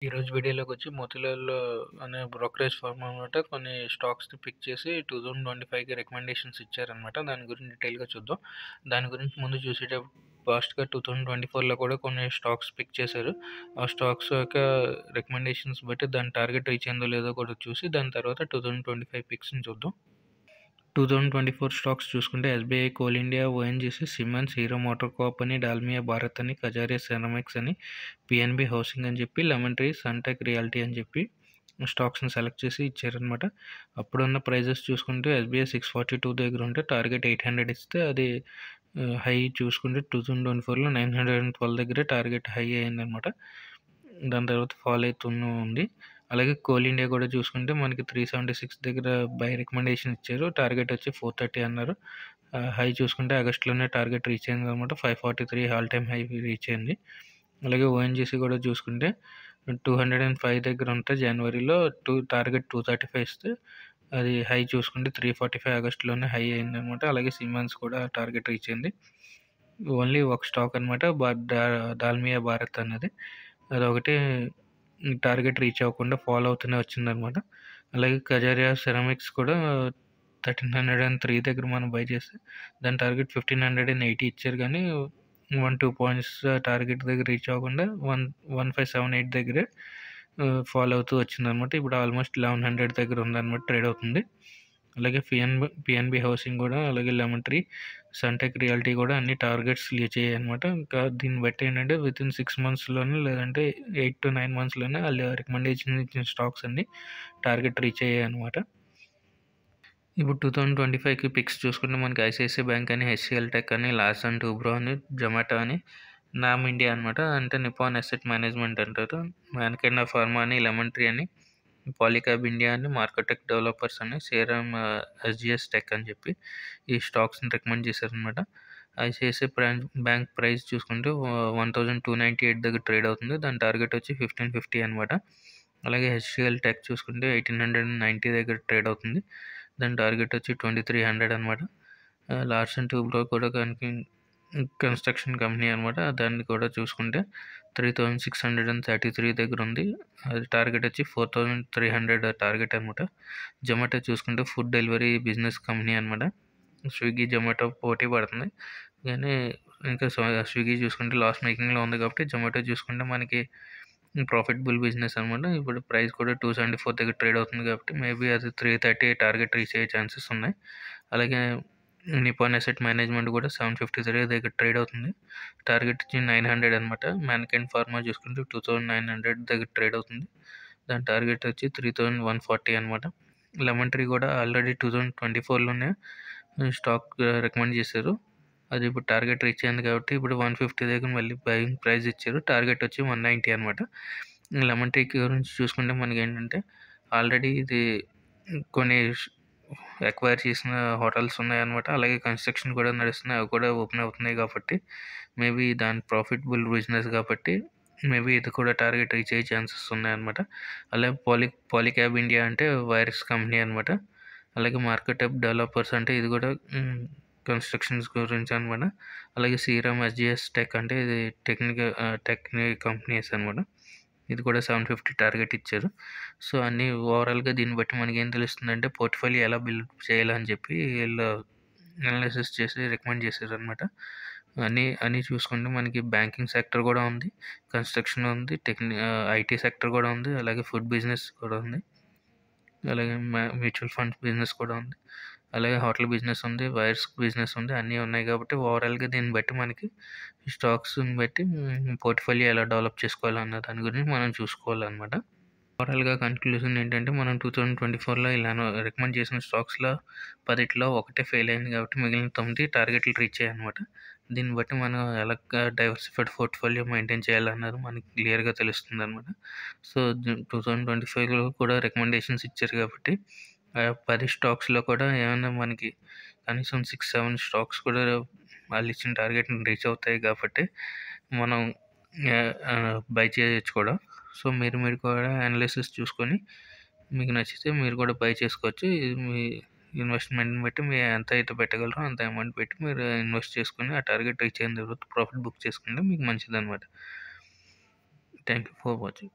ఈరోజు వీడియోలోకొచ్చి మోతిలాల్ అనే brokerage firm అనమాట కొన్ని స్టాక్స్‌ని పిక్ చేసి 2025కి రికమెండేషన్స్ ఇచ్చారనమాట. దాని గురించి డీటెయిల్‌గా చూద్దాం. దాని గురించి ముందు చూసేటప్పుడు ఫాస్ట్‌గా 2024లో కూడా కొన్ని స్టాక్స్ పిక్ చేశారు. ఆ స్టాక్స్ యొక్క రికమెండేషన్స్ బట్టి దాని టార్గెట్ రీచ్ అయిందో లేదో కూడా చూసి దాని తర్వాత 2025 పిక్స్‌ని చూద్దాం. 2024 స్టాక్స్ చూసుకుంటే SBI, coal India, ONGC, siemens, hero motor Corp అని, డాల్మియా భారత్ అని, కజారియా సెరామిక్స్ అని, పిఎన్బి హౌసింగ్ అని చెప్పి, లెమన్ ట్రీ, సన్టెక్ రియాల్టీ అని చెప్పి స్టాక్స్ని సెలెక్ట్ చేసి ఇచ్చారనమాట. అప్పుడున్న ప్రైజెస్ చూసుకుంటే ఎస్బీఐ 642 దగ్గర ఉంటే టార్గెట్ 800 ఇస్తే అది హై చూసుకుంటే 2024లో 912 దగ్గర టార్గెట్ హై అయిందనమాట. దాని తర్వాత ఫాల్ అవుతూనే ఉంది. అలాగే కోల్ ఇండియా కూడా చూసుకుంటే మనకి 376 దగ్గర బై రికమెండేషన్ ఇచ్చారు. టార్గెట్ వచ్చి 430 అన్నారు. హై చూసుకుంటే ఆగస్టులోనే టార్గెట్ రీచ్ అయింది అనమాట. 543 ఆల్ టైమ్ హై రీచ్ అయింది. అలాగే ఓఎన్జీసీ కూడా చూసుకుంటే 205 దగ్గర ఉంటే జనవరిలో టార్గెట్ 235 ఇస్తే అది హై చూసుకుంటే 345 ఆగస్టులోనే హై అయింది అనమాట. అలాగే సిమెన్స్ కూడా టార్గెట్ రీచ్ అయింది. ఓన్లీ ఒక స్టాక్ అనమాట, డాల్మియా భారత్ అన్నది. అదొకటి టార్గెట్ రీచ్ అవ్వకుండా ఫాలో అవుతూనే వచ్చిందనమాట. అలాగే కజారియా సెరామిక్స్ కూడా 1303 దగ్గర మనం బై చేస్తే దాని టార్గెట్ 1580 ఇచ్చారు, కానీ 1-2 పాయింట్స్ టార్గెట్ దగ్గర రీచ్ అవ్వకుండా 1578 దగ్గరే ఫాలో అవుతూ వచ్చిందనమాట. ఇప్పుడు ఆల్మోస్ట్ 1100 దగ్గర ఉందన్నమాట, ట్రేడ్ అవుతుంది. అలాగే పిఎన్బి హౌసింగ్ కూడా, అలాగే లెమన్ ట్రీ, సన్టెక్ రియాల్టీ కూడా అన్ని టార్గెట్స్ రీచ్ అయ్యాయి అనమాట. ఇంకా దీన్ని బట్టి ఏంటంటే వితిన్ 6 మంత్స్లోనే లేదంటే 8 to 9 మంత్స్లోనే వాళ్ళు రికమెండేషన్ ఇచ్చిన స్టాక్స్ అన్ని టార్గెట్ రీచ్ అయ్యాయి అనమాట. ఇప్పుడు 2025కి పిక్స్ చూసుకుంటే మనకి ఐసిఐసిఐ బ్యాంక్ అని, హెచ్సిఎల్ టెక్ అని, లార్సన్ టూబ్రో అని, జొమాటో అని, నామ్ ఇండియా అనమాట, అంటే నిపాన్ అసెట్ మేనేజ్మెంట్ అంటారు, మ్యాన్కైండ్ ఫార్మా అని, లెమన్ ట్రీ అని, పాలికాబ్ ఇండియా అని, మార్కెటెక్ డెవలపర్స్ అని, సేరమ్ ఎస్జిఎస్ టెక్ అని చెప్పి ఈ స్టాక్స్ని రికమెండ్ చేశారనమాట. ఐసిఐసిఐ బ్యాంక్ ప్రైస్ చూసుకుంటే 1298 దగ్గర ట్రేడ్ అవుతుంది. దాని టార్గెట్ వచ్చి 1550 అనమాట. అలాగే హెచ్సిఎల్ టెక్ చూసుకుంటే 1890 దగ్గర ట్రేడ్ అవుతుంది. దాని టార్గెట్ వచ్చి 2300 అనమాట. లార్సన్ ట్యూబ్రో కూడా కన్స్ట్రక్షన్ కంపెనీ అనమాట. దాన్ని కూడా చూసుకుంటే 3633 దగ్గర ఉంది. అది టార్గెట్ వచ్చి 4300 టార్గెట్ అనమాట. జొమాటో చూసుకుంటే ఫుడ్ డెలివరీ బిజినెస్ కంపెనీ అనమాట. స్విగ్గీ, జొమాటో పోటీ పడుతుంది, కానీ ఇంకా స్విగ్గీ చూసుకుంటే లాస్ మేకింగ్లో ఉంది కాబట్టి జొమాటో చూసుకుంటే మనకి ప్రాఫిటబుల్ బిజినెస్ అనమాట. ఇప్పుడు ప్రైస్ కూడా 274 దగ్గర ట్రేడ్ అవుతుంది కాబట్టి మేబీ అది 330 టార్గెట్ రీచ్ అయ్యే ఛాన్సెస్ ఉన్నాయి. అలాగే నిపాన్ అసెట్ మేనేజ్మెంట్ కూడా 753 దగ్గర ట్రేడ్ అవుతుంది. టార్గెట్ వచ్చి 900 అనమాట. మ్యాన్కైండ్ ఫార్మా చూసుకుంటే 2900 దగ్గర ట్రేడ్ అవుతుంది. దాని టార్గెట్ వచ్చి 3140 అనమాట. లెమన్ ట్రీ కూడా ఆల్రెడీ 2024లోనే స్టాక్ రికమెండ్ చేశారు. అది ఇప్పుడు టార్గెట్ రీచ్ అయింది కాబట్టి ఇప్పుడు 150 దగ్గర మళ్ళీ బయింగ్ ప్రైస్ ఇచ్చారు. టార్గెట్ వచ్చి 190 అనమాట. లెమన్ టీ గురించి చూసుకుంటే మనకి ఏంటంటే ఆల్రెడీ ఇది కొన్ని ఎక్వైర్ చేసిన హోటల్స్ ఉన్నాయన్నమాట. అలాగే కన్స్ట్రక్షన్ కూడా నడుస్తున్నాయి, అవి కూడా ఓపెన్ అవుతున్నాయి కాబట్టి మేబీ దాని ప్రాఫిటబుల్ బిజినెస్ కాబట్టి మేబీ ఇది కూడా టార్గెట్ రీచ్ అయ్యే ఛాన్సెస్ ఉన్నాయన్నమాట. అలాగే పాలిక్యాబ్ ఇండియా అంటే వైరస్ కంపెనీ అనమాట. అలాగే మార్కెటెక్ డెవలపర్స్ అంటే ఇది కూడా కన్స్ట్రక్షన్స్ గురించి అనమాట. అలాగే సీరమ్ ఎస్జిఎస్ టెక్ అంటే ఇది టెక్ కంపెనీస్ అనమాట. ఇది కూడా 750 టార్గెట్ ఇచ్చారు. సో అన్నీ ఓవరాల్గా దీన్ని బట్టి మనకి ఏం తెలుస్తుందంటే పోర్ట్ఫోలియో ఎలా బిల్డ్ చేయాలని చెప్పి వీళ్ళు అనాలిసిస్ చేసి రికమెండ్ చేశారు అనమాట. అన్నీ చూసుకుంటే మనకి బ్యాంకింగ్ సెక్టర్ కూడా ఉంది, కన్స్ట్రక్షన్ ఉంది, ఐటీ సెక్టర్ కూడా ఉంది, అలాగే ఫుడ్ బిజినెస్ కూడా ఉంది, అలాగే మ్యూచువల్ ఫండ్స్ బిజినెస్ కూడా ఉంది, అలాగే హోటల్ బిజినెస్ ఉంది, వైర్స్ బిజినెస్ ఉంది, అన్నీ ఉన్నాయి కాబట్టి ఓవరాల్గా దీన్ని బట్టి మనకి స్టాక్స్ని బట్టి పోర్ట్ఫోలియో ఎలా డెవలప్ చేసుకోవాలన్న దాని గురించి మనం చూసుకోవాలన్నమాట. ఓవరాల్గా కన్క్లూజన్ ఏంటంటే మనం 2024లో ఇలా రికమెండ్ చేసిన స్టాక్స్లో 10లో ఒకటే ఫెయిల్ అయింది కాబట్టి మిగిలిన 9 టార్గెట్లు రీచ్ అయ్యాయి అనమాట. దీన్ని బట్టి మనం ఎలా డైవర్సిఫైడ్ పోర్ట్ఫోలియో మెయింటైన్ చేయాలన్నది మనకి క్లియర్గా తెలుస్తుంది అనమాట. సో 2025లో కూడా రికమెండేషన్స్ ఇచ్చారు కాబట్టి 10 స్టాక్స్లో కూడా ఏమైనా మనకి కనీసం 6-7 స్టాక్స్ కూడా వాళ్ళు ఇచ్చిన టార్గెట్ని రీచ్ అవుతాయి కాబట్టి మనం బై చేయొచ్చు కూడా. సో మీరు కూడా అనాలిసిస్ చూసుకొని మీకు నచ్చితే మీరు కూడా బై చేసుకోవచ్చు. మీ ఇన్వెస్ట్మెంట్ని బట్టి మీరు ఎంత అయితే పెట్టగలరో అంత అమౌంట్ పెట్టి మీరు ఇన్వెస్ట్ చేసుకొని ఆ టార్గెట్ రీచ్ అయిన తర్వాత ప్రాఫిట్ బుక్ చేసుకుంటే మీకు మంచిదన్నమాట. Thank you for watching.